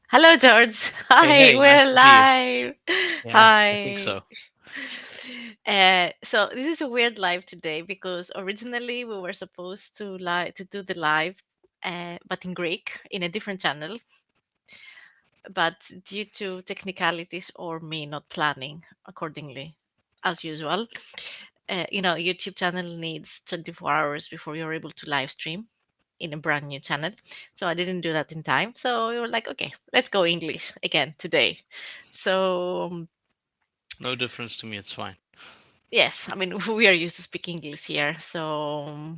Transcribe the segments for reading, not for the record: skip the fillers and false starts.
Hello, George. Hey, Hi, hey, nice we're to see you. live. Yeah, I think Hi. so. So this is a weird live today because originally we were supposed to do the live, but in Greek in a different channel. But due to technicalities or me not planning accordingly, as usual, YouTube channel needs 24 hours before you're able to live stream in a brand new channel. So I didn't do that in time. So we were like, okay, let's go English again today. So No difference to me, it's fine. yes, I mean we are used to speak English here. So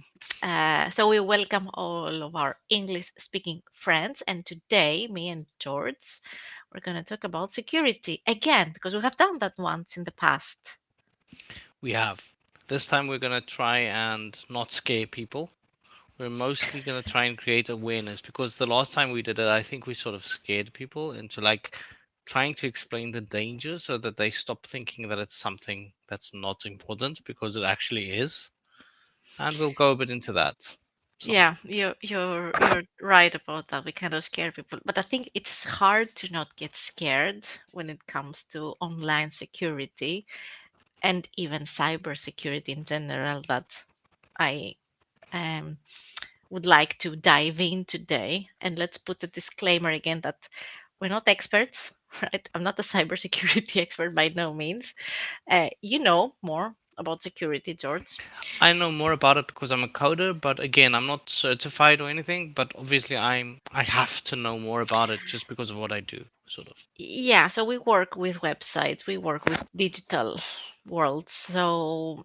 we welcome all of our English speaking friends. And today, me and George, we're going to talk about security again because we have done that once in the past. We have. This time we're gonna try and not scare people. We're mostly gonna try and create awareness because the last time we did it, I think we sort of scared people into like trying to explain the danger so that they stop thinking that it's something that's not important because it actually is. And we'll go a bit into that. So, Yeah, you're right about that. We kind of scare people, but I think it's hard to not get scared when it comes to online security and even cyber security in general that I um, would like to dive in today. And let's put a disclaimer again that we're not experts, right? I'm not a cybersecurity expert by no means. You know more about security, George. I know more about it because I'm a coder, but again, I'm not certified or anything, but obviously I have to know more about it just because of what I do, sort of. Yeah, so we work with websites, we work with digital worlds. So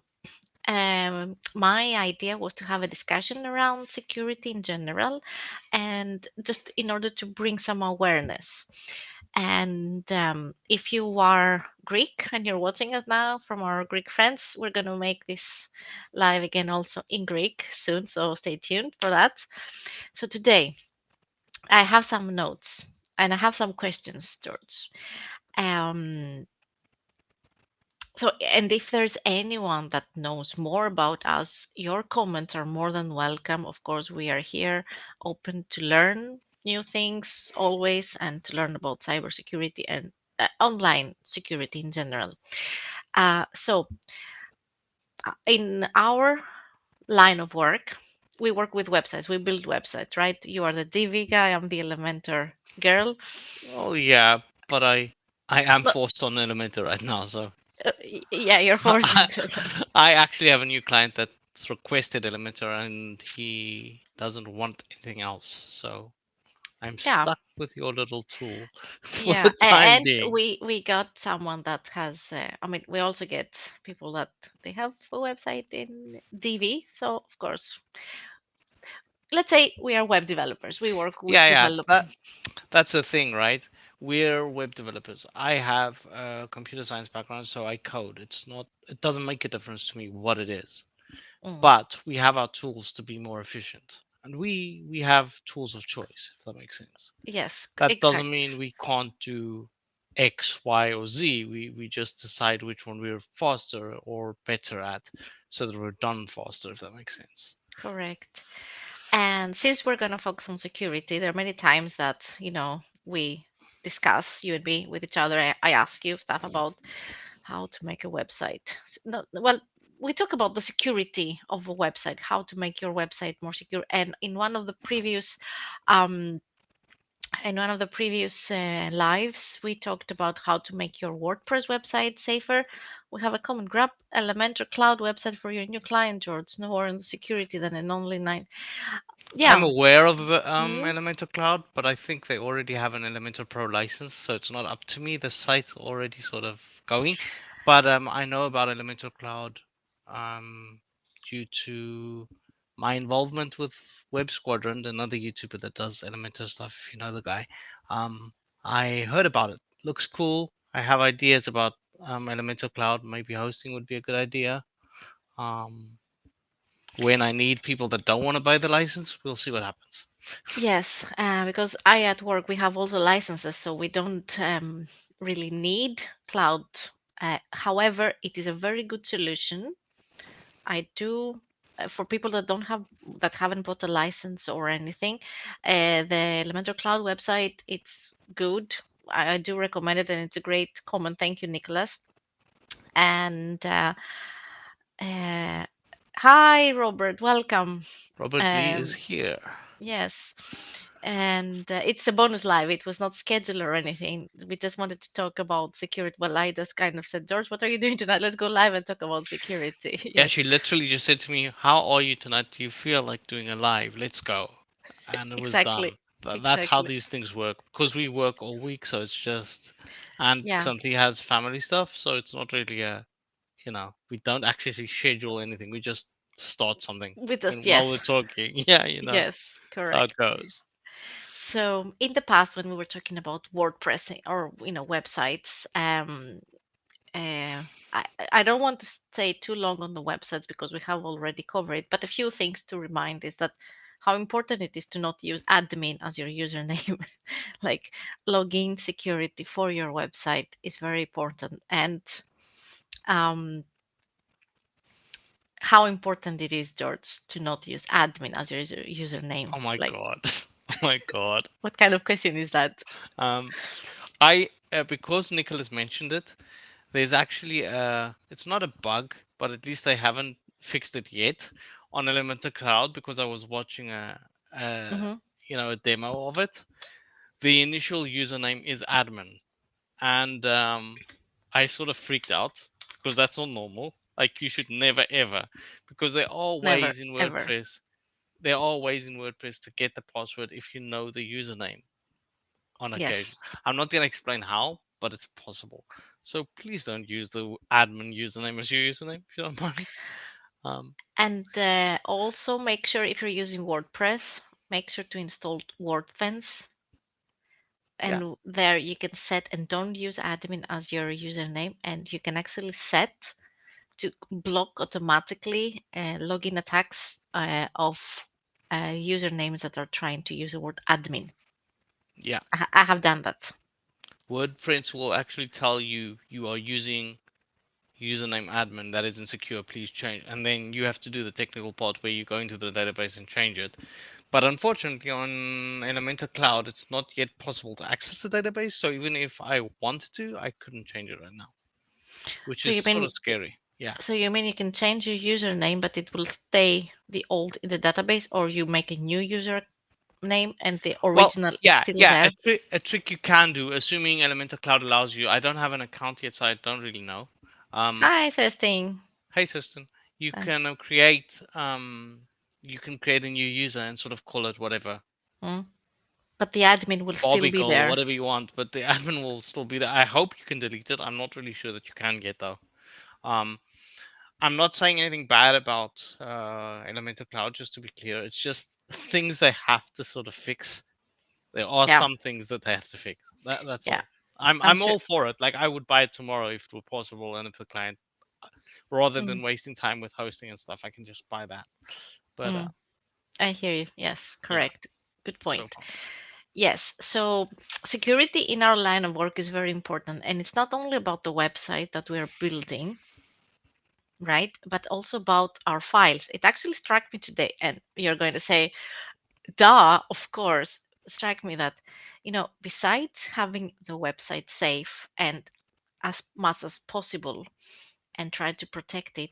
my idea was to have a discussion around security in general and just in order to bring some awareness. And if you are Greek and you're watching us now from our Greek friends, we're going to make this live again also in Greek soon. So stay tuned for that. So today I have some notes and I have some questions, George. Um, and if there's anyone that knows more about us, your comments are more than welcome. Of course, we are here open to learn new things always and to learn about cybersecurity and online security in general. In our line of work, we work with websites, we build websites, right? You are the DV guy, I'm the Elementor girl. Oh yeah, but I am Look, forced on Elementor right now, so yeah, you're forced I, into I actually have a new client that's requested Elementor and he doesn't want anything else, so I'm yeah. stuck with your little tool for Yeah, the time and being. we got someone that has. I mean, we also get people that they have a website in DV. So of course, let's say we are web developers. We work with Yeah, yeah, develop. that's the thing, right? We're web developers. I have a computer science background, so I code. It doesn't make a difference to me what it is. Mm, But we have our tools to be more efficient. And we have tools of choice, if that makes sense. yes, That doesn't exactly. mean we can't do X, Y, or Z. We just decide which one we're faster or better at so that we're done faster, if that makes sense. Correct. And since we're gonna focus on security, there are many times that we discuss you and me with each other. I ask you stuff about how to make a website. No, well, we talk about the security of a website, how to make your website more secure. And um, in one of the previous lives, we talked about how to make your WordPress website safer. We have a common grab Elementor Cloud website for your new client, George. No more on security than an online. I'm Yeah. aware of Mhm. Elementor Cloud, but I think they already have an Elementor Pro license, so it's not up to me. The site's already sort of going, but I know about Elementor Cloud um, due to my involvement with Web Squadron, another YouTuber that does Elementor stuff. If you know the guy, um, I heard about it. Looks cool. I have ideas about Elementor Cloud. Maybe hosting would be a good idea. Um, when I need people that don't want to buy the license, we'll see what happens. Yes, because I at work we have also licenses, so we don't really need cloud. However, it is a very good solution. I do. for people that don't have that haven't bought a license or anything, the Elementor Cloud website, it's good. I do recommend it, and it's a great comment. Thank you, Nicholas. And uh, hi, Robert. Welcome. Robert Lee is Um, here. yes. And it's a bonus live. It was not scheduled or anything. We just wanted to talk about security. Well, I just kind of said, George, what are you doing tonight? Let's go live and talk about security. Yeah, Yes, she literally just said to me, "How are you tonight? Do you feel like doing a live? Let's go." And it was exactly. done. That's how Exactly. these things work because we work all week, so it's just, and Yeah. Xanthi has family stuff, so it's not really a, we don't actually schedule anything. We just start something We just, when while we're yes. talking. Yeah, Yes, that's how it correct. goes. So in the past, when we were talking about WordPress or websites, uh, I I don't want to stay too long on the websites because we have already covered it. But a few things to remind is that how important it is to not use admin as your username. Like login security for your website is very important, and um, how important it is, George, to not use admin as your username. Oh my Like, god. Oh my god. what kind of question is that? Um, I because Nicholas mentioned it, there's actually it's not a bug, but at least they haven't fixed it yet on Elementor Cloud because I was watching a Hmm. a demo of it. The initial username is admin, and I sort of freaked out because that's not normal. Like you should never ever, because there are Never, ways in ever. WordPress. There are ways in WordPress to get the password if you know the username on occasion. Yes. I'm not going to explain how, but it's possible. So please don't use the admin username as your username if you don't mind. Um, And also make sure if you're using WordPress, make sure to install WordFence. yeah, And there you can set and don't use admin as your username. And you can actually set to block automatically login attacks of usernames that are trying to use the word admin. yeah. I have done that. WordPress will actually tell you you are using username admin that isn't secure. Please change, and then you have to do the technical part where you go into the database and change it. But unfortunately, on Elementor Cloud, it's not yet possible to access the database. So even if I wanted to, I couldn't change it right now, which So is you sort mean of scary. Yeah. so you mean you can change your username, but it will stay the old in the database, or you make a new username and the Well, original is yeah, still yeah. there? A trick you can do, assuming Elementor Cloud allows you. I don't have an account yet, so I don't really know. Um, Hi, testing. hey, system, you Uh, can you can create a new user and sort of call it whatever, mm. But the admin will still Bobby be Girl or there. whatever you want, but the admin will still be there. I hope you can delete it. I'm not really sure that you can get though. Um, I'm not saying anything bad about Elementor Cloud, just to be clear. It's just things they have to sort of fix. There are Yeah, some things that they have to fix. That's yeah. all. I'm I'm sure. all for it. Like I would buy it tomorrow if it were possible, and if the client, rather Mm, than wasting time with hosting and stuff, I can just buy that. But mm. I hear you. Yes, yeah, correct. Good so point. far. Yes. So security in our line of work is very important. And it's not only about the website that we're building, right? But also about our files. It actually struck me today, and you're going to say, duh, of course, struck me that, besides having the website safe and as much as possible and try to protect it,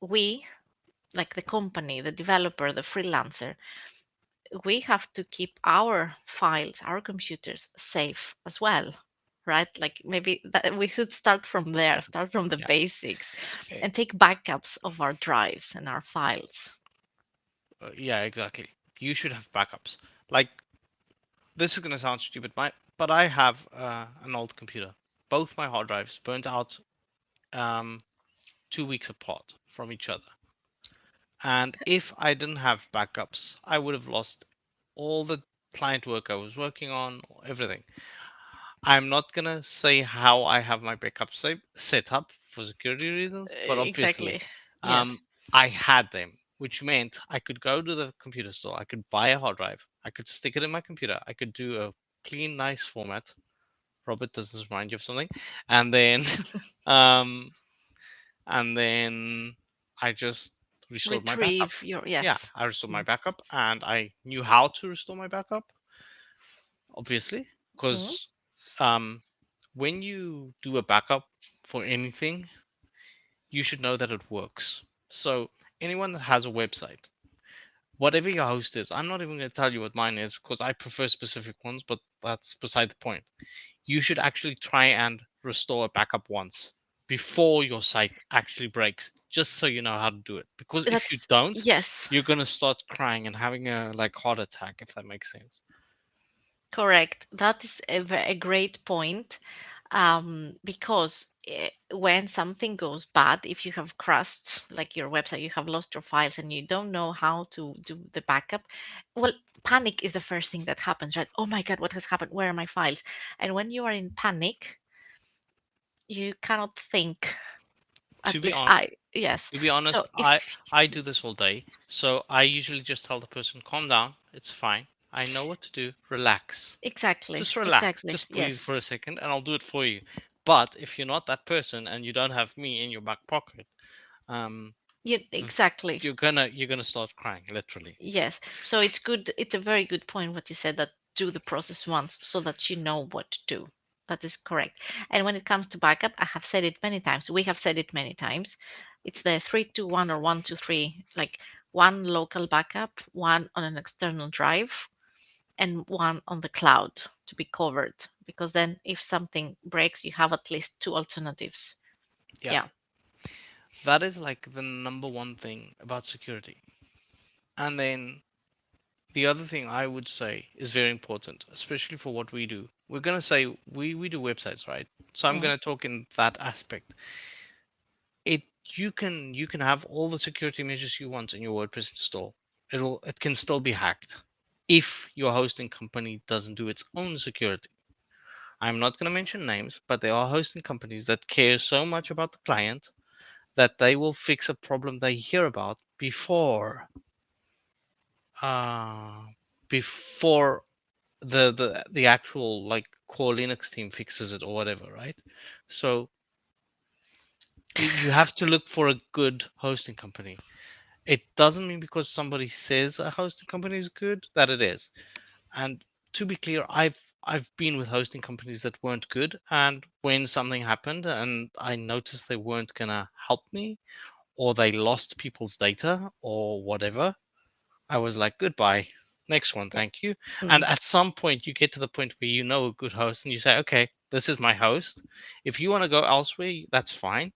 we, like the company, the developer, the freelancer, we have to keep our files, our computers safe as well, right? Like maybe that we should start from there, start from the Yeah, basics, eh, and take backups of our drives and our files. yeah, exactly. You should have backups. Like this is gonna sound stupid, but I have an old computer. Both my hard drives burnt out um, 2 weeks apart from each other. And if I didn't have backups, I would have lost all the client work I was working on, everything. I'm not gonna say how I have my backup set up for security reasons, but obviously, Exactly. um, Yes. I had them, which meant I could go to the computer store, I could buy a hard drive, I could stick it in my computer, I could do a clean, nice format. Robert, does this remind you of something? And then, um, and then I just restored my backup. Retrieve your, Yeah, yes. I restored my Mm. backup, and I knew how to restore my backup, obviously, Mm. because um, when you do a backup for anything, you should know that it works. So anyone that has a website, whatever your host is, I'm not even going to tell you what mine is because I prefer specific ones, but that's beside the point. You should actually try and restore a backup once before your site actually breaks, just so you know how to do it. Because if you That's, don't, yes. you're gonna start crying and having a like heart attack, if that makes sense. Correct. That is a great point. Because when something goes bad, if you have crashed, like your website, you have lost your files and you don't know how to do the backup, well, panic is the first thing that happens, right? Oh my God, what has happened? Where are my files? And when you are in panic, you cannot think. To At be least on, I, yes. to be So honest, if I do this all day, so I usually just tell the person, calm down, it's fine. I know what to do. Relax. exactly, Just relax. exactly, Just breathe yes. for a second, and I'll do it for you. But if you're not that person and you don't have me in your back pocket, um, You, th- exactly. you're gonna start crying, literally. Yes. So it's good. It's a very good point what you said, that do the process once so that you know what to do. That is correct. And when it comes to backup, I have said it many times. We have said it many times. It's the 3-2-1 or 1-2-3, like one local backup, one on an external drive, and one on the cloud to be covered. Because then if something breaks, you have at least two alternatives. Yeah, Yeah. that is like the number one thing about security. And then the other thing I would say is very important, especially for what we do. We're gonna say we do websites, right? So I'm Mm, gonna talk in that aspect. It you can have all the security measures you want in your WordPress install. It can still be hacked if your hosting company doesn't do its own security. I'm not going to mention names, but there are hosting companies that care so much about the client that they will fix a problem they hear about uh, before the actual like core Linux team fixes it or whatever, right? So you have to look for a good hosting company. It doesn't mean because somebody says a hosting company is good that it is. And to be clear, I've been with hosting companies that weren't good, and when something happened and I noticed they weren't gonna help me, or they lost people's data or whatever, I was like, goodbye. Next one, yeah. thank you. And Mm. at some point, you get to the point where you know a good host and you say, okay, this is my host. If you want to go elsewhere, that's fine.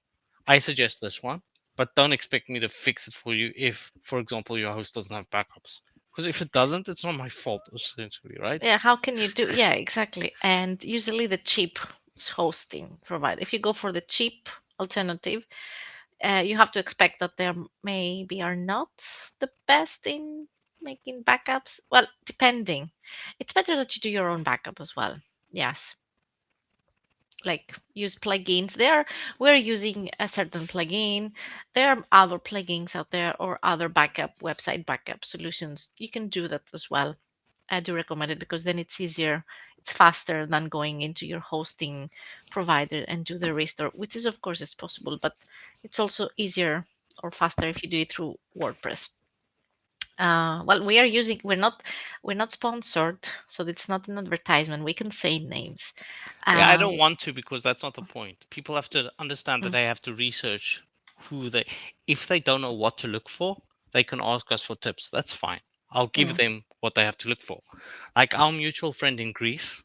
I suggest this one, but don't expect me to fix it for you if, for example, your host doesn't have backups. Because if it doesn't, it's not my fault, essentially, right? Yeah, how can you do? Yeah, exactly. And usually the cheap hosting provider. If you go for the cheap alternative, you have to expect that there maybe are not the best in making backups. Well, depending. It's better that you do your own backup as well. Yes, like use plugins. We're using a certain plugin. There are other plugins out there or other backup website backup solutions. You can do that as well. I do recommend it because then it's easier, it's faster than going into your hosting provider and do the restore, which is of course is possible, but it's also easier or faster if you do it through WordPress. Well, we're not sponsored, so it's not an advertisement. We can say names. Yeah, I Um, don't want to because that's not the point. People have to understand that mm, they have to research who they. If they don't know what to look for, they can ask us for tips. That's fine. I'll give mm, them what they have to look for. Like our mutual friend in Greece,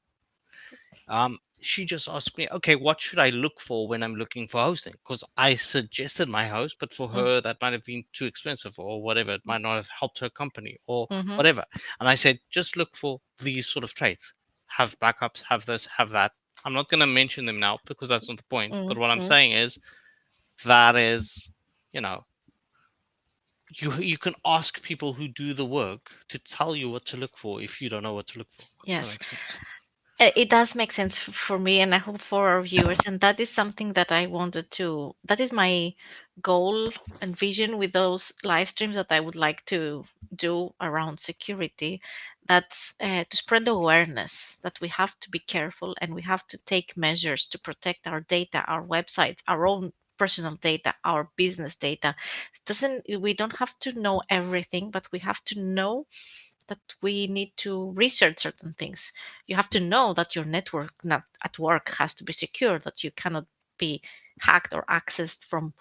she just asked me, okay, what should I look for when I'm looking for hosting? Because I suggested my host, but for mm, her that might have been too expensive or whatever. It might not have helped her company or mhm, whatever. And I said, just look for these sort of traits. Have backups, have this, have that. I'm not going to mention them now because that's not the point. But mm, what I'm mm. saying is that is, you know, you can ask people who do the work to tell you what to look for if you don't know what to look for. If that Yes. makes sense. It does make sense for me, and I hope for our viewers. And that is something that I wanted to, that is my goal and vision with those live streams that I would like to do around security. That's to spread awareness that we have to be careful and we have to take measures to protect our data, our websites, our own. personal data, our business data. Doesn't we don't have to know everything, but we have to know that we need to research certain things. You have to know that your network not at work has to be secure, that you cannot be hacked or accessed from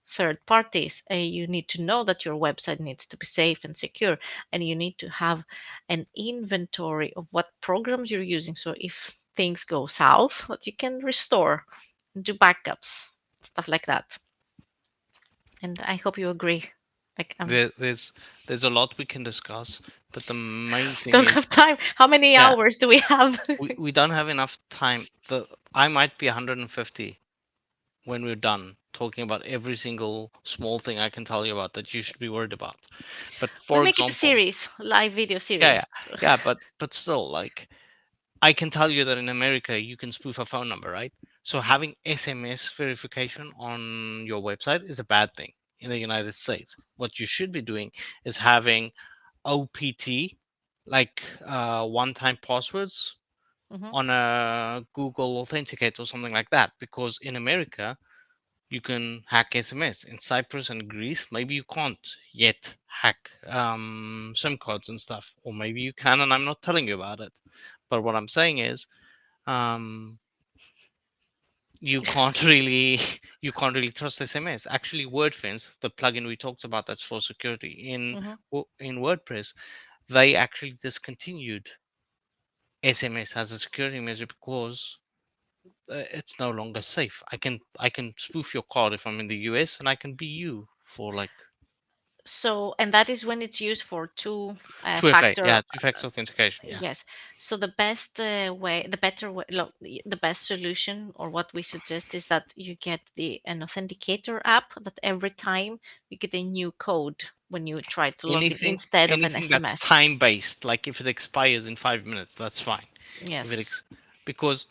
third parties. You need to know that your website needs to be safe and secure, and you need to have an inventory of what programs you're using. So if things go south, that you can restore, do backups, stuff like that. And I hope you agree. Like, There, there's a lot we can discuss, but the main thing don't is, have time. How many yeah, hours do we have? we don't have enough time. The I might be 150 when we're done talking about every single small thing I can tell you about that you should be worried about. But We'll for make it a example, series, live video yeah, series. yeah, yeah, but still, like, I can tell you that in America you can spoof a phone number, right? So having SMS verification on your website is a bad thing in the United States. What you should be doing is having OPT, like one-time passwords Hmm. on a Google Authenticate or something like that. Because in America you can hack SMS. In Cyprus and Greece, maybe you can't yet hack SIM cards and stuff, or maybe you can, and I'm not telling you about it. But what I'm saying is, um, you can't really you can't really trust SMS. Actually, WordFence, the plugin we talked about that's for security Hmm. in WordPress, they actually discontinued SMS as a security measure because it's no longer safe. I can spoof your card if I'm in the US, and I can be you for like So, and that is when it's used for yeah, factor. two-factor authentication. Yeah, Yes. So the best way, the better way, the best solution, or what we suggest is that you get an authenticator app that every time you get a new code when you try to log in anything instead of an anything that's SMS. time-based, like if it expires in 5 minutes, that's fine. If it Yes. because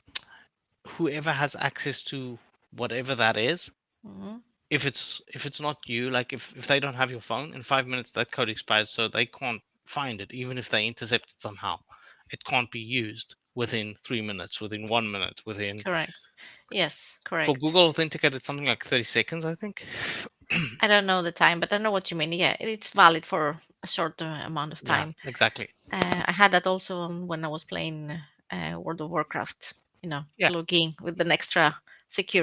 whoever has access to whatever that is, Hmm. if it's not you, like if they don't have your phone in 5 minutes, that code expires, so they can't find it. Even if they intercept it somehow, it can't be used within 3 minutes, within 1 minute, within. Correct. Yes, For correct. Google Authenticate, it's something like 30 seconds, I think. I don't know the time, but I know what you mean. Yeah, it's valid for a short amount of Yeah, time. exactly. I had that also when I was playing World of Warcraft. Yeah, Log in with an extra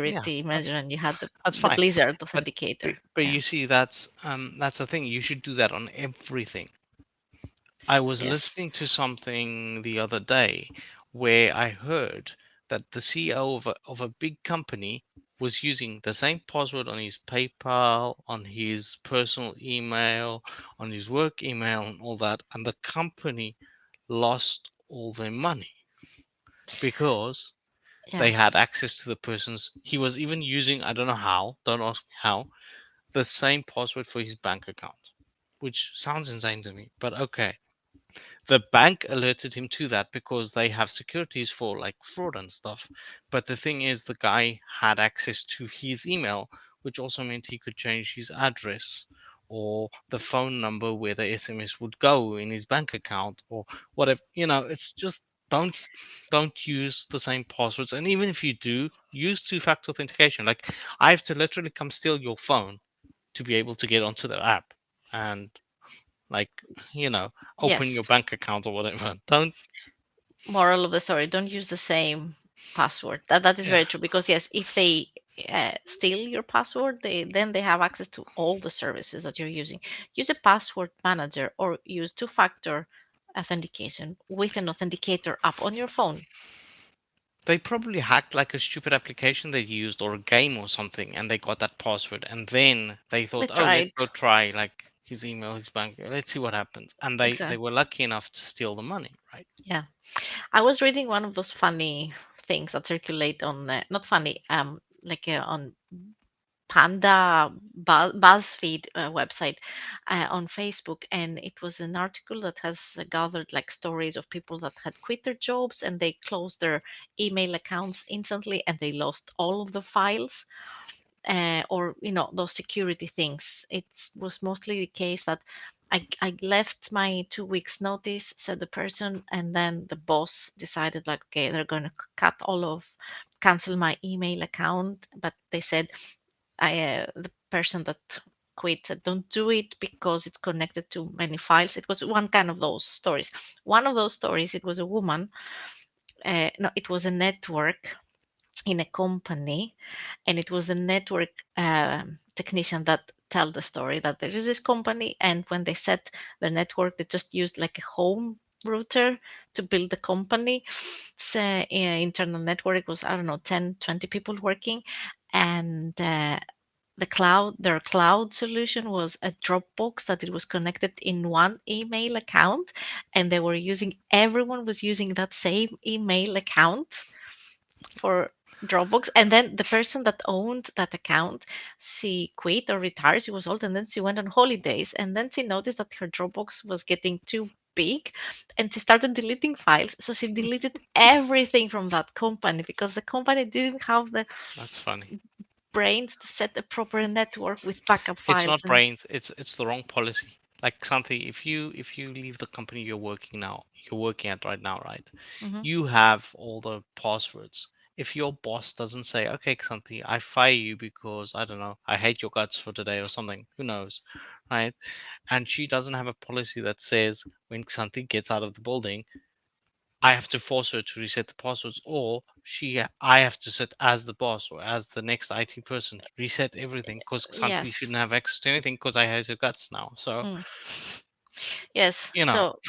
yeah, security measure, that's and you had that's the fine. Blizzard But authenticator. but Yeah. you see, that's the thing. You should do that on everything. I was Yes. listening to something the other day where I heard that the CEO of a big company was using the same password on his PayPal, on his personal email, on his work email, and all that, and the company lost all their money because Yeah. they had access to the person's. He was even using, I don't know how, don't ask me how, the same password for his bank account, which sounds insane to me, but okay. The bank alerted him to that because they have securities for like fraud and stuff. But the thing is, the guy had access to his email, which also meant he could change his address or the phone number where the SMS would go in his bank account or whatever. It's just don't don't use the same passwords. And even if you do, use two-factor authentication. Like I have to literally come steal your phone to be able to get onto their app. And like you know open your Yes. bank account or whatever. Don't. Moral of the story: don't use the same password. That is Yeah, very true, because yes, if they steal your password, they have access to all the services that you're using. Use a password manager or use two-factor authentication with an authenticator app on your phone. they probably hacked like a stupid application they used or a game or something, and they got that password, and then they They thought, oh, let's tried. go try like his email, his bank, let's see what happens, and they Exactly. were lucky enough to steal the money, right? Yeah. I was reading one of those funny things that circulate on, not funny, like on BuzzFeed website, on Facebook, and it was an article that has gathered like stories of people that had quit their jobs and they closed their email accounts instantly and they lost all of the files, or those security things. It was mostly the case that I left my 2 weeks notice, said the person, and then the boss decided like, okay, they're going to cut all of cancel my email account, but they said the person that quit said, "Don't do it because it's connected to many files." It was one kind of those stories. One of those stories, it was a woman. No, it was a network in a company, and it was the network technician that tell the story that there is this company, and when they set the network, they just used like a home router to build the company. So internal network was, I don't know, 10, 20 people working, and their cloud solution was a Dropbox that it was connected in one email account, and everyone was using that same email account for Dropbox. And then the person that owned that account, she quit or retired. She was old, and then she went on holidays. And then she noticed that her Dropbox was getting too big, and she started deleting files. So she deleted everything from that company because the company didn't have the That's funny. brains to set a proper network with backup It's files. not And brains. It's the wrong policy. Like something, if you leave the company you're working at right now, right? mhm. You have all the passwords. If your boss doesn't say, okay, Xanthi, I fire you because I don't know, I hate your guts for today or something, who knows, right? And she doesn't have a policy that says when Xanthi gets out of the building, I have to force her to reset the passwords, or I have to sit as the boss or as the next IT person reset everything because Xanthi Yes. shouldn't have access to anything because I hate her guts now. So Mm. Yes, you know, so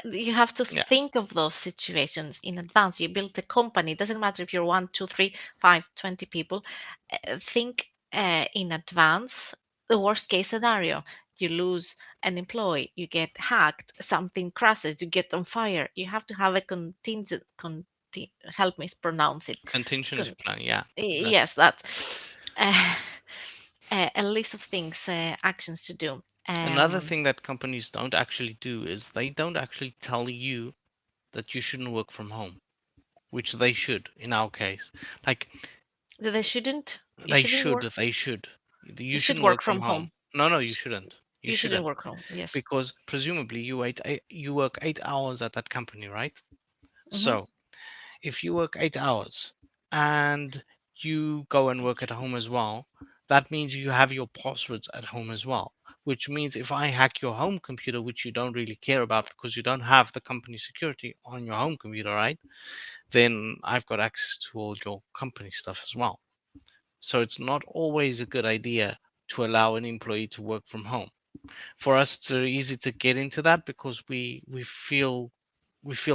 you have to yeah, think of those situations in advance. You build a company. It doesn't matter if you're one, two, three, five, 20 people. Think in advance the worst case scenario. You lose an employee, you get hacked, something crashes, you get on fire. You have to have a help me pronounce it. contingency Con- plan. Yeah, exactly. yes, that. Uh, a list of things, actions to do. Another Um, thing that companies don't actually do is they don't actually tell you that you shouldn't work from home, which they should in our case. Like they shouldn't. You they shouldn't should, work. they should. You You should shouldn't work work from from home. home. No, no, you shouldn't. You You shouldn't shouldn't work from. Yes. because presumably you work 8 hours at that company, right? Hmm. So if you work 8 hours and you go and work at home as well, that means you have your passwords at home as well. Which means if I hack your home computer, which you don't really care about because you don't have the company security on your home computer, right? Then I've got access to all your company stuff as well. So it's not always a good idea to allow an employee to work from home. For us, it's very easy to get into that because we feel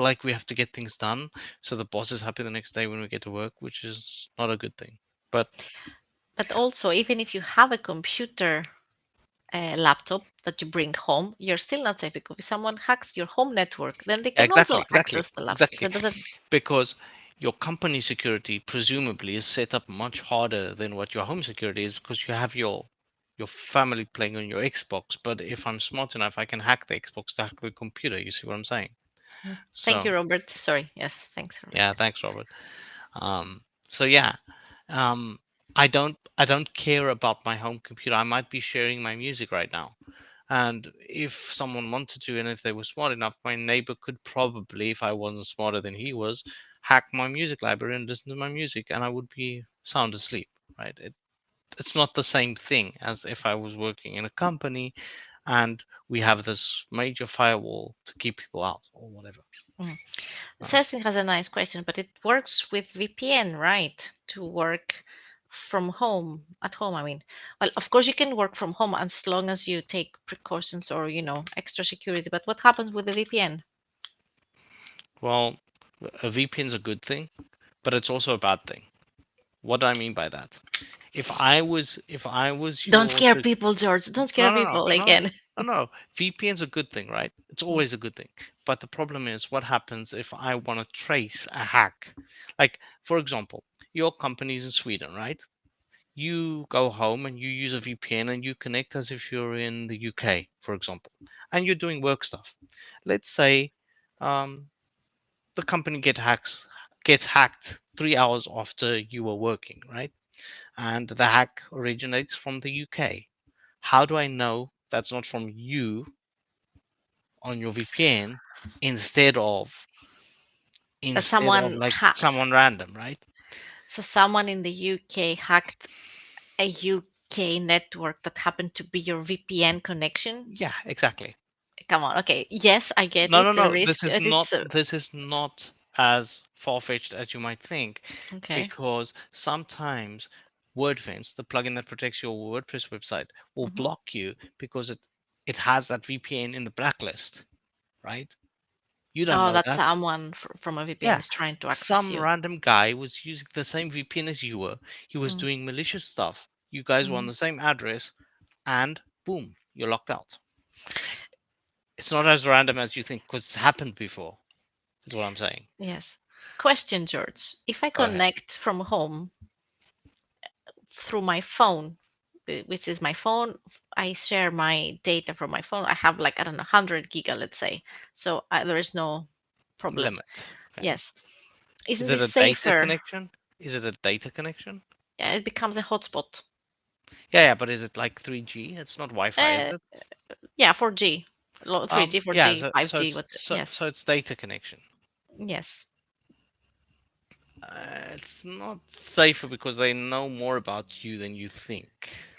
like we have to get things done, so the boss is happy the next day when we get to work, which is not a good thing. But But also, even if you have a computer, laptop that you bring home, you're still not safe because if someone hacks your home network, then they yeah, can exactly, also exactly, access the laptop. So exactly, it doesn't. because your company security presumably is set up much harder than what your home security is because you have your family playing on your Xbox. But if I'm smart enough, I can hack the Xbox to hack the computer. You see what I'm saying? Mm. Thank So you, Robert. Sorry. Yes, thanks, Robert. yeah, thanks, Robert. So yeah, um, I don't care about my home computer. I might be sharing my music right now. And if someone wanted to, and if they were smart enough, my neighbor could probably, if I wasn't smarter than he was, hack my music library and listen to my music, and I would be sound asleep, right? It's not the same thing as if I was working in a company and we have this major firewall to keep people out or whatever. Mm. Right? Celsin has a nice question, but it works with VPN, right? To work from home, at home, I mean. Well, of course, you can work from home as long as you take precautions or, extra security. But what happens with the VPN? Well, a VPN is a good thing, but it's also a bad thing. What do I mean by that? If I was Don't your scare people, George. Don't no, scare no, no, people no, again. no, no. VPN's a good thing, right? It's Mm, always a good thing. But the problem is what happens if I want to trace a hack? Like, for example, your company's in Sweden, right? You go home and you use a VPN and you connect as if you're in the UK, for example, and you're doing work stuff. Let's say um, the company gets hacked 3 hours after you were working, right? And the hack originates from the UK. How do I know that's not from you on your VPN instead of That like someone random, right? someone in the UK hacked a UK. UK network that happened to be your VPN connection. Yeah, exactly. Come on, okay. Yes, I get No, it. no, The no. risk, it's This is not as far-fetched as you might think, okay. because sometimes WordFence, the plugin that protects your WordPress website, will Hmm. block you because it has that VPN in the blacklist, right? You don't Oh, know that that. someone from a VPN Yeah. is trying to access Some you. random guy was using the same VPN as you were. He was Mm, doing malicious stuff. You guys were on mm. the same address, and boom, you're locked out. It's not as random as you think because it's happened before, is what I'm saying. Yes. Question, George. If I Go ahead. connect from home through my phone, which is my phone, I share my data from my phone. I have like, I don't know, 100 giga, let's say. So there is no problem. Limit. Okay. Yes. Is Isn't it this a data safer? connection? Is it a data connection? Yeah, it becomes a hotspot. Yeah, yeah, but is it like 3G? It's not Wi-Fi, is Uh, it? yeah, 4G, 3G, Yeah, 4G, so 5G. it's What? so Yes, it's data connection. yes. It's not safer because they know more about you than you think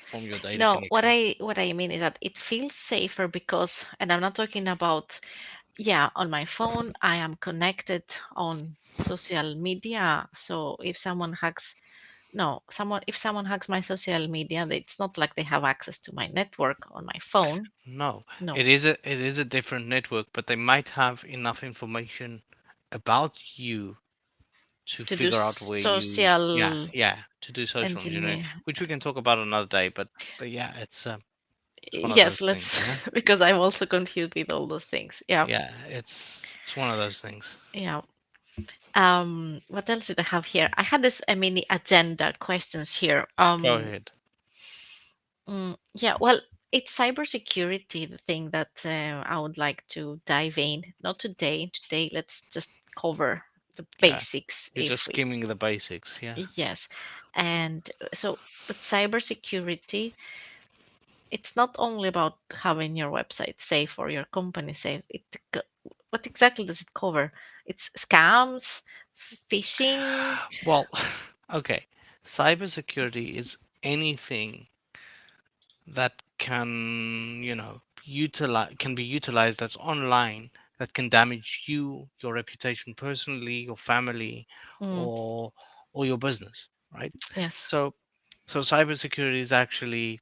from your data No, connection. what I mean is that it feels safer because, and I'm not talking about, yeah, on my phone, I am connected on social media. So if someone hacks, no, someone if someone hacks my social media, it's not like they have access to my network on my phone. No, No, it is a different network, but they might have enough information about you to to do figure out where you, yeah, social yeah, to do social engineering, engineer. which we can talk about another day. But yeah, it's one of those Yes, things, let's you know. because I'm also confused with all those things. Yeah, Yeah, it's one of those things. yeah. What else did I have here? I had this a mini agenda questions here. Go ahead. Yeah, well, it's cybersecurity, the thing that I would like to dive in. Not today. Today, let's just cover the Yeah, basics you're just if we, skimming the basics. Yeah, yes. And so, with cybersecurity, it's not only about having your website safe or your company safe. What exactly does it cover? It's scams, phishing. well, okay. Cybersecurity is anything that can, be utilized that's online, that can damage you, your reputation personally, your family, Mm, or your business, right? yes. So cybersecurity is actually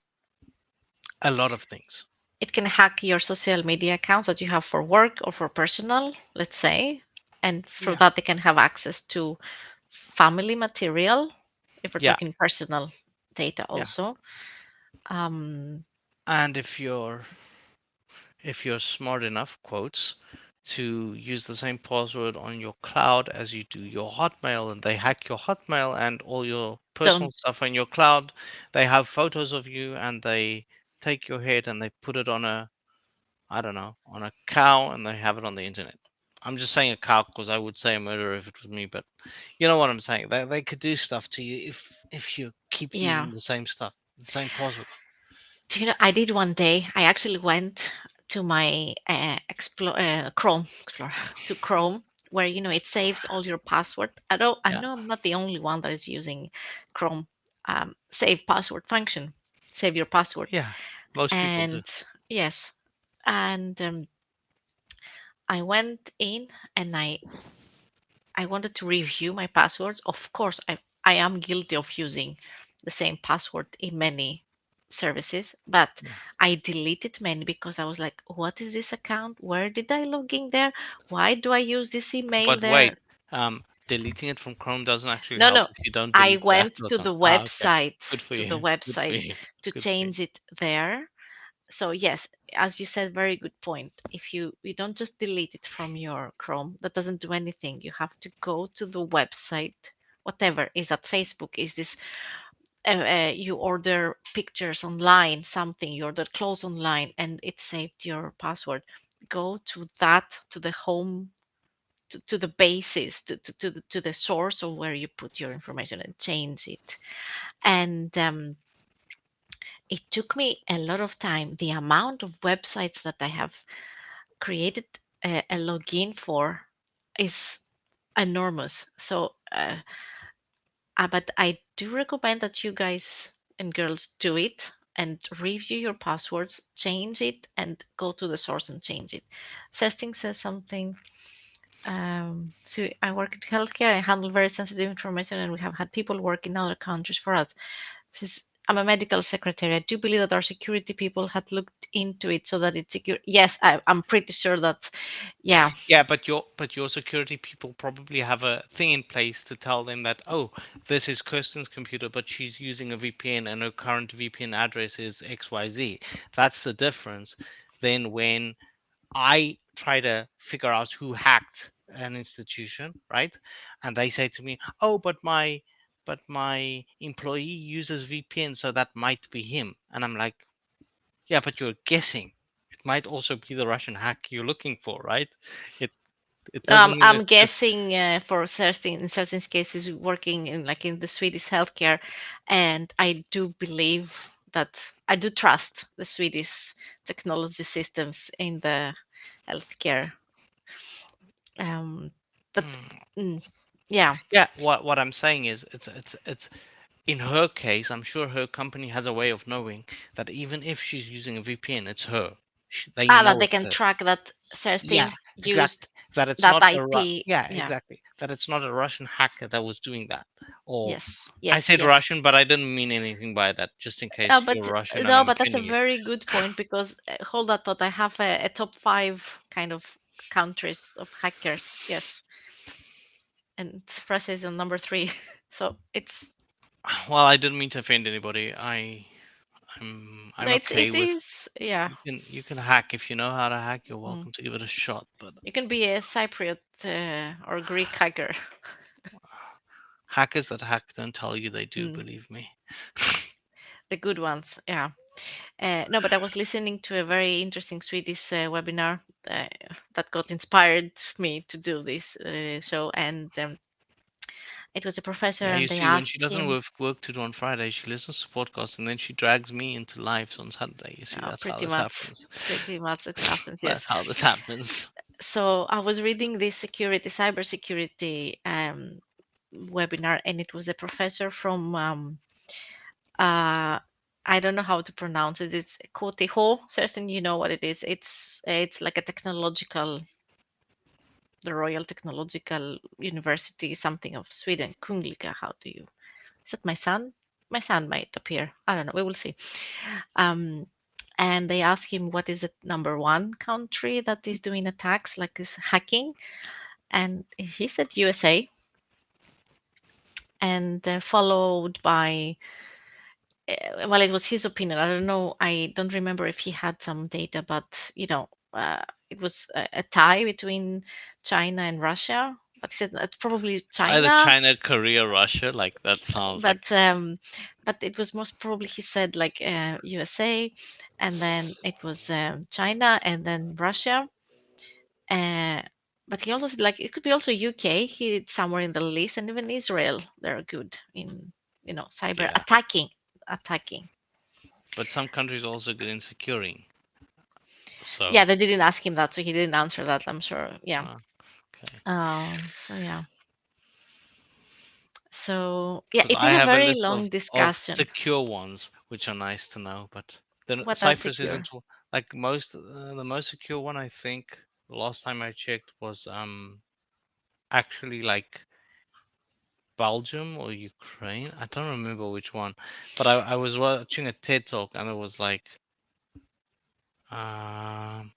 a lot of things. It can hack your social media accounts that you have for work or for personal, let's say. And through Yeah. that, they can have access to family material, if we're Yeah. talking personal data Yeah. also. Um, And if you're smart enough, quotes, to use the same password on your cloud as you do your Hotmail, and they hack your Hotmail and all your personal don't, stuff on your cloud, they have photos of you and they take your head and they put it on a, I don't know, on a cow, and they have it on the internet. I'm just saying a cow because I would say a murderer if it was me, but you know what I'm saying. They could do stuff to you if you keep yeah. using the same stuff, the same password. Do you know, I did one day, I actually went to my Chrome, Explorer, to Chrome, where, it saves all your password. I Yeah. know I'm not the only one that is using Chrome save password function, save your password. Yeah. Most people do. And yes, and I went in and I wanted to review my passwords. Of course, I am guilty of using the same password in many services, but Yeah. I deleted many because I was like, what is this account? Where did I log in there? Why do I use this email But wait, there? deleting it from Chrome doesn't actually No, help no. if you don't I delete the went actual to account. the Ah, okay. website, Good for to the you. Good for website you. to Good for you. change it there. So yes, as you said, very good point. If you don't just delete it from your Chrome, that doesn't do anything. You have to go to the website, whatever. Is that Facebook? Is this you order pictures online, something, you order clothes online, and it saved your password. Go to that, to the home, to the basis, to the source of where you put your information and change it. And it took me a lot of time. The amount of websites that I have created a login for is enormous. So, but I do recommend that you guys and girls do it and review your passwords, change it, and go to the source and change it. Sesting says something. So I work in healthcare. I handle very sensitive information, and we have had people work in other countries for us. I'm a medical secretary. I do believe that our security people had looked into it so that it's secure. Yes, I'm pretty sure that. Yeah. Yeah, but your security people probably have a thing in place to tell them that, oh, this is Kirsten's computer, but she's using a VPN and her current VPN address is XYZ. That's the difference. Then when I try to figure out who hacked an institution, right? And they say to me, "Oh, but my employee uses VPN, so that might be him." And I'm like, "Yeah, but you're guessing. It might also be the Russian hack you're looking for, right? It it doesn't mean I'm it's just guessing for certain in certain cases working in like in the Swedish healthcare, and I do believe that I do trust the Swedish technology systems in the healthcare. Um, but mm. mm, yeah, Yeah, what I'm saying is it's in her case, I'm sure her company has a way of knowing that even if she's using a VPN, it's her. They that know they it's can her. track that Yeah, certain exactly. used That it's that not IP. yeah, Yeah, exactly. That it's not a Russian hacker that was doing that. Or yes, I yes, said yes. Russian, but I didn't mean anything by that. Just in case you're But Russian and no, I'm but that's a offending you. very good point because hold that thought. I have a top five kind of countries of hackers. Yes, and Russia is on number three. So it's Well, I didn't mean to offend anybody. I'm no, okay it with is. Yeah, you can hack if you know how to hack. You're mm. welcome to give it a shot. But You can be a Cypriot or Greek hacker. hackers that hack don't tell you they do. Mm. Believe me. The good ones. Yeah. No, but I was listening to a very interesting Swedish webinar that got inspired me to do this show, and it was a professor, Yeah, you and they see, when she asked doesn't him. work to do on Friday, she listens to podcasts and then she drags me into lives on Sunday. You see, that's how Pretty this much, happens. pretty much it happens. That's Yes. how this happens. So I was reading this cybersecurity webinar, and it was a professor from uh, I don't know how to pronounce it. It's KTH. Certainly, you know what it is. It's like a technological, the Royal Technological University, something of Sweden. Kungliga. How do you? Is that my son? My son might appear. I don't know. We will see. Um, and they asked him what is the number one country that is doing attacks, like is hacking, and he said USA, and followed by well, it was his opinion. I don't know. I don't remember if he had some data, but it was a tie between China and Russia. But he said that's probably It's either China. China, Korea, Russia. Like that sounds like But um, but it was most probably he said like USA, and then it was China, and then Russia. Uh, but he also said like it could be also UK. He somewhere in the list, and even Israel. They're good in cyber yeah. attacking. But some countries also good in securing. Yeah, So, they didn't ask him that, so he didn't answer that. I'm sure. Yeah. okay. So yeah. So yeah, Because it I is a have a very list long of discussion. secure ones, which are nice to know. But the What are Cyprus secure? isn't like the most secure one. I think last time I checked was actually like Belgium or Ukraine. I don't remember which one, but I was watching a TED talk and it was like, um,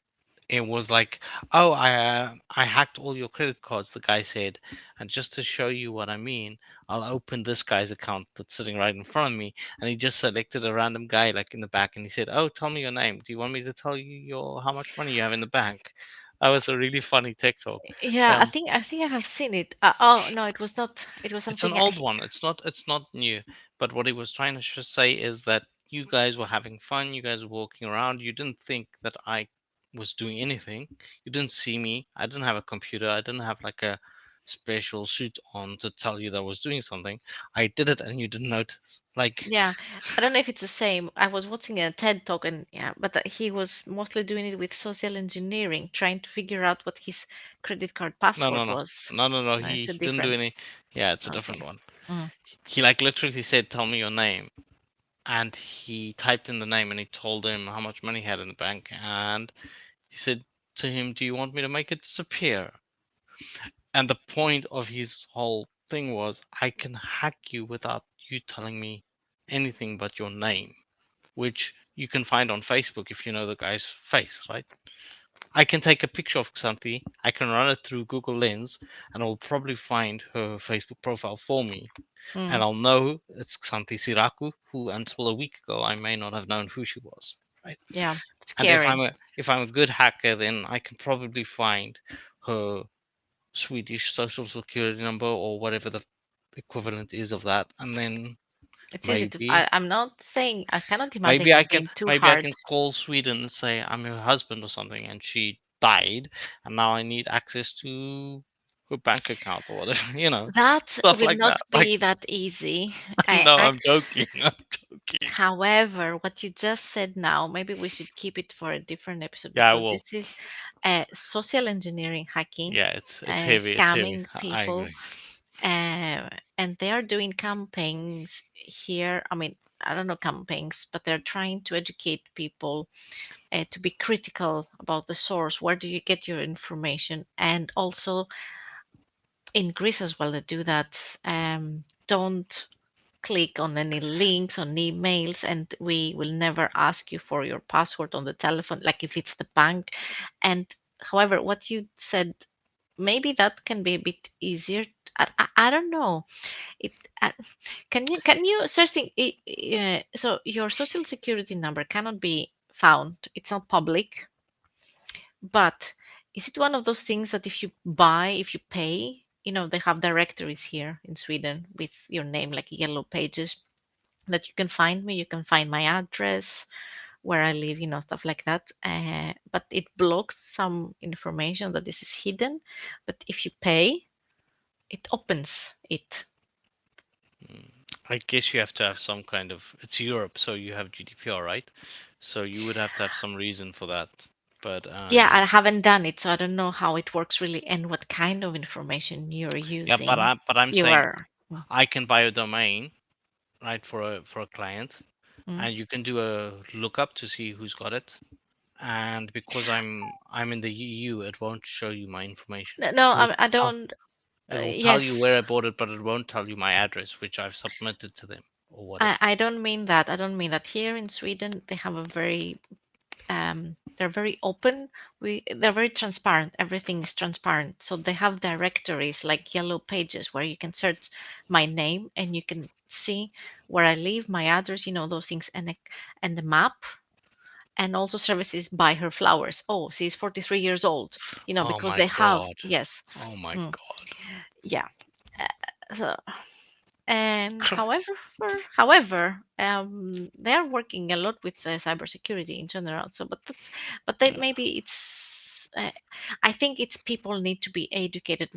it was like, oh, I hacked all your credit cards. The guy said, and just to show you what I mean, I'll open this guy's account that's sitting right in front of me, and he just selected a random guy like in the back, and he said, oh, tell me your name. Do you want me to tell you your how much money you have in the bank? That was a really funny TED talk. Yeah, Um, I think I have seen it. Oh no, it was not. It was It's an something. old one. It's not new. But what he was trying to say is that you guys were having fun. You guys were walking around. You didn't think that I was doing anything. You didn't see me. I didn't have a computer. I didn't have like a special suit on to tell you that I was doing something. I did it and you didn't notice. Like, Yeah, I don't know if it's the same. I was watching a TED talk, and yeah, but he was mostly doing it with social engineering, trying to figure out what his credit card no, no, password no, was. no, no, no. No, He it's a he didn't do different. any. Yeah, it's a Okay. different one. Mm. He like literally said, "Tell me your name," and he typed in the name and he told him how much money he had in the bank, and he said to him, "Do you want me to make it disappear?" And the point of his whole thing was, I can hack you without you telling me anything but your name, which you can find on Facebook if you know the guy's face, right? I can take a picture of Xanthi, I can run it through Google Lens, and I'll probably find her Facebook profile for me. And Mm, I'll know it's Xanthi Siraku, who until a week ago I may not have known who she was. Right. yeah, And if scary. I'm a good hacker, then I can probably find her Swedish social security number or whatever the equivalent is of that, and then It's easy to. maybe I'm not saying I cannot imagine maybe I it can being too maybe I hard. can call Sweden and say I'm her husband or something, and she died, and now I need access to her bank account or whatever, That stuff will like not that. Like, be that easy. I no, I'm act. joking. I'm joking. However, what you just said now, maybe we should keep it for a different episode Yeah, because well, this is social engineering hacking, yeah, it's heavy. It's heavy. scamming I people, agree. and they are doing campaigns here. I mean, I don't know campaigns, but they're trying to educate people to be critical about the source. Where do you get your information? And also in Greece as well, they do that. Don't click on any links on emails, and we will never ask you for your password on the telephone, like if it's the bank. And however, what you said, maybe that can be a bit easier. I don't know. It can you search so your social security number cannot be found. It's not public, but is it one of those things that if you pay, they have directories here in Sweden with your name, like yellow pages, that you can find me, you can find my address, where I live, stuff like that. But it blocks some information that this is hidden. But if you pay, it opens it. Mm. I guess you have to have some kind of. It's Europe, so you have GDPR, right? So you would have to have some reason for that. But Yeah, I haven't done it, so I don't know how it works really and what kind of information you're yeah, using. I'm You saying are. Mm, I can buy a domain, right, for a client, mm. and you can do a lookup to see who's got it. And because I'm in the EU, it won't show you my information. No, no, It will I tell don't. it will tell you Yes, where I bought it, but it won't tell you my address, which I've submitted to them or whatever. I don't mean that. I don't mean that. Here in Sweden, they have a they're very open. They're very transparent. Everything is transparent. So they have directories like yellow pages where you can search my name and you can see where I live, my address, those things, and the map, and also services buy her flowers. Oh, she's 43 years old, Oh because my they have, god. yes. Oh my Mm, god. yeah. So, however, they are working a lot with cybersecurity in general. So, but they maybe it's. I think it's people need to be educated.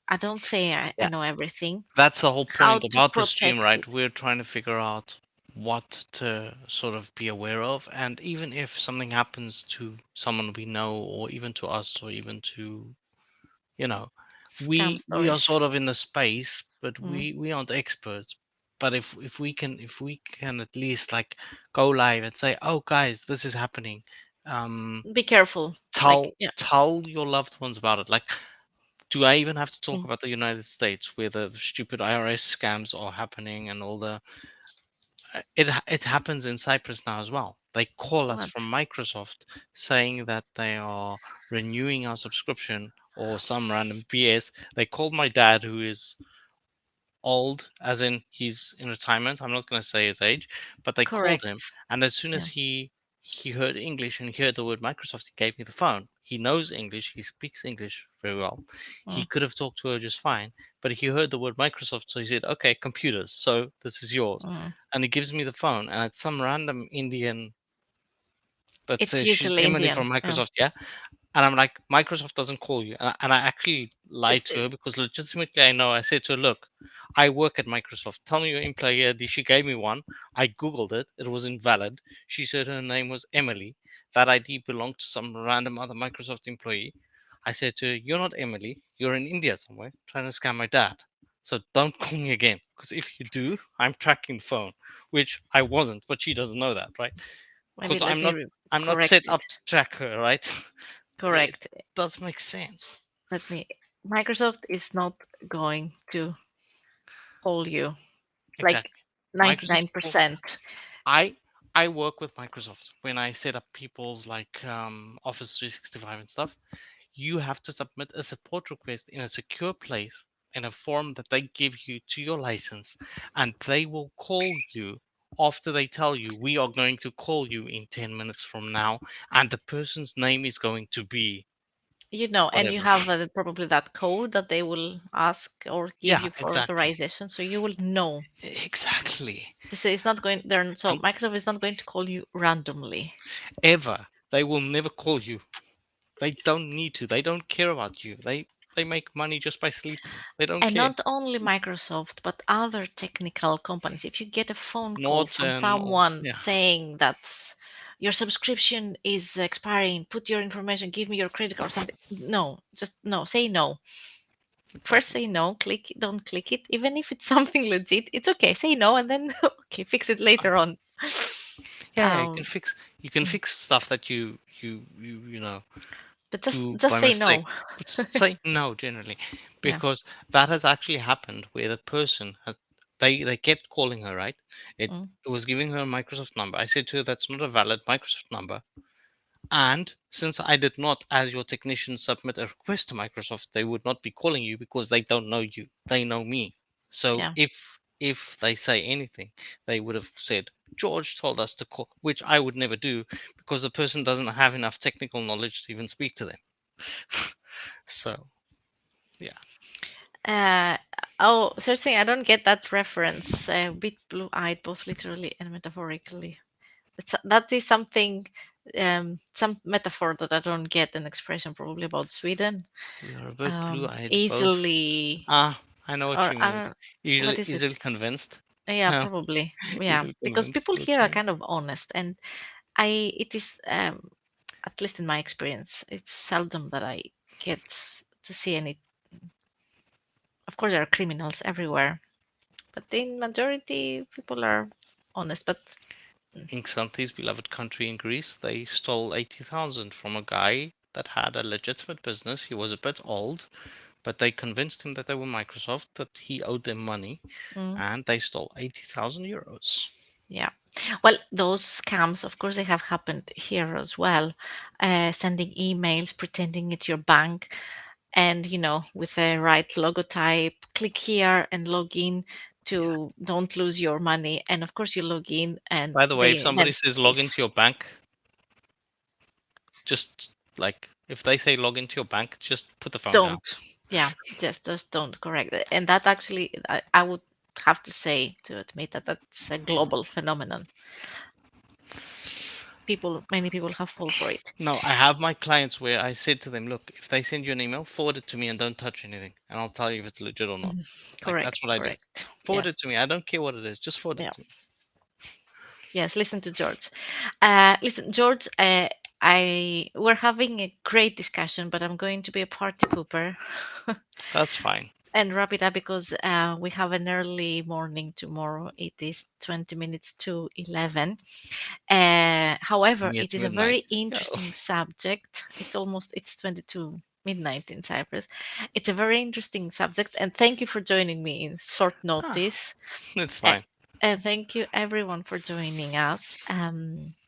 I don't say I Yeah, know everything. that's the whole How point to about the stream, protect right? it. We're trying to figure out what to sort of be aware of, and even if something happens to someone we know, or even to us, or even to, you know, Scam we are stories. sort of in the space, but Mm. we aren't experts. But if we can at least like go live and say, oh guys, this is happening, um, Be careful. Like, yeah. tell your loved ones about it. Like, do I even have to talk Mm. about the United States where the stupid IRS scams are happening and all the it happens in Cyprus now as well. They call us What? from Microsoft saying that they are renewing our subscription or some random BS. They called my dad, who is old, as in he's in retirement. I'm not going to say his age, but they called him, Correct. and as soon as Yeah. he heard English and he heard the word Microsoft, he gave me the phone. He knows English. He speaks English very well. He Mm. could have talked to her just fine, but he heard the word Microsoft, so he said, "Okay, computers. So this is yours." Mm. And he gives me the phone, and it's some random Indian that It's says she's usually Emily Indian. from Microsoft. Yeah, and I'm like, Microsoft doesn't call you. And I actually lied to her It, because legitimately I know. I said to her, look, I work at Microsoft. Tell me your employee ID. She gave me one. I Googled it. It was invalid. She said her name was Emily. That ID belonged to some random other Microsoft employee. I said to her, you're not Emily. You're in India somewhere trying to scam my dad. So don't call me again, because if you do, I'm tracking the phone, which I wasn't, but she doesn't know that, right? Maybe Because let me I'm not correct set it. up to track her, right? It Correct. does make sense. Let me. Microsoft is not going to call you like Exactly. Microsoft will 99%. I I work with Microsoft when I set up people's like Office 365 and stuff. You have to submit a support request in a secure place in a form that they give you to your license, and they will call you after they tell you we are going to call you in 10 minutes from now, and the person's name is going to be And you whatever. have probably that code that they will ask or give Yeah, you for exactly. authorization, so you will know. Exactly. This is not going there. So And Microsoft is not going to call you randomly. ever, they will never call you. They don't need to. They don't care about you. They make money just by sleeping. They don't And care. not only Microsoft, but other technical companies. If you get a phone call from Norton or someone yeah, saying that your subscription is expiring, put your information, give me your credit card or something. No, just no, say no. First exactly. say no, don't click it. Even if it's something legit, it's okay. Say no and then okay, fix it It's fine. later on. Yeah, yeah. Um, You can mm, fix stuff that you know but do just by say mistake. no. But say no generally, Yeah. because that has actually happened where the person has they kept calling her, right. Mm, It was giving her a Microsoft number. I said to her that's not a valid Microsoft number. And since I did not, as your technician, submit a request to Microsoft, they would not be calling you because they don't know you. They know me. So yeah. if they say anything, they would have said, George told us to call, which I would never do because the person doesn't have enough technical knowledge to even speak to them. So yeah, Uh, oh, seriously, I don't get that reference. Bit blue-eyed, both literally and metaphorically. That is something, some metaphor that I don't get, an expression probably about Sweden. we are a bit blue-eyed both. Easily, Ah, I know what or you I mean. don't. What Usually is it? easily convinced. Yeah, probably. Yeah, Easily because convinced. people What here you are mean? kind of honest, and it is, at least in my experience, it's seldom that I get to see any. Of course, there are criminals everywhere, but in majority, people are honest. But mm, In Xanthi's beloved country in Greece, they stole 80,000 from a guy that had a legitimate business. He was a bit old, but they convinced him that they were Microsoft, that he owed them money, mm, and they stole 80,000 euros. yeah, well, those scams, of course, they have happened here as well. Sending emails, pretending it's your bank, and with the right logotype, click here and log in Yeah. to don't lose your money. And of course, you log in, and By the way, if they somebody then says log into is your bank, just like if they say log into your bank, just put the phone down. don't. Yeah, just don't correct it. And that actually, I would have to say to admit that that's a global phenomenon. Many people have fall for it. No, I have my clients where I said to them, look, if they send you an email, forward it to me and don't touch anything, and I'll tell you if it's legit or not. Mhm. Like Correct, that's what I do. correct. Forward Yes, it to me. I don't care what it is. Just forward it yeah, to me. yes. Listen to George. Listen, George. We're having a great discussion, but I'm going to be a party pooper That's fine. and wrap it up because we have an early morning tomorrow. It is 20 minutes to 11. However, Me it at is a midnight. very Yo. interesting subject. It's 22 midnight in Cyprus. It's a very interesting subject, and thank you for joining me in short Ah, notice. it's A- fine. And thank you everyone for joining us.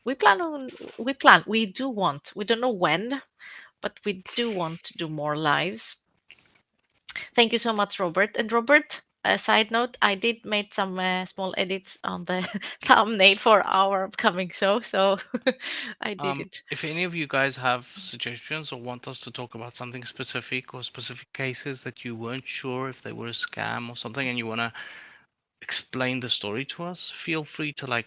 We don't know when, but we do want to do more lives. Thank you so much, Robert. And Robert, a side note, I did make some small edits on the thumbnail for our upcoming show, so I did it. If any of you guys have suggestions or want us to talk about something specific or specific cases that you weren't sure if they were a scam or something and you want to explain the story to us, feel free to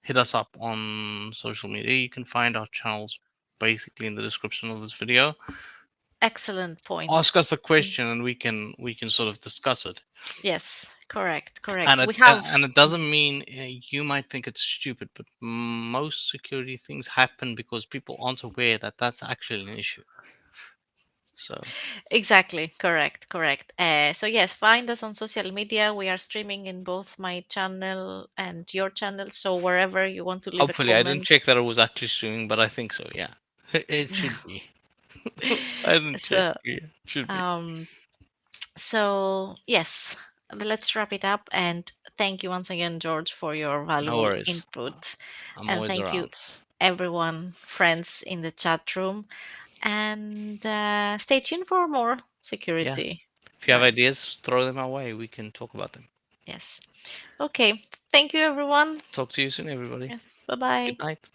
hit us up on social media. You can find our channels basically in the description of this video. Excellent point. Ask us the Mm, question and we can sort of discuss it. yes, correct, And correct. it We have. and it Mm, doesn't mean you might think it's stupid, but most security things happen because people aren't aware that that's actually an issue. So Exactly. Correct. Correct. So yes, find us on social media. We are streaming in both my channel and your channel. So wherever you want to leave a hopefully, I didn't comment. check that it was actually streaming, but I think so. Yeah, it should be. I didn't check. So Yeah, should be. um yes, let's wrap it up and thank you once again, George, for your No valuable worries. input. I'm And always thank you around. everyone, friends in the chat room. And stay tuned for more Yeah. security If you have tips. ideas, throw them our way. We can talk about them. Yes. Okay. Thank you, everyone. Talk to you soon, everybody. Yes. Bye bye. Good night.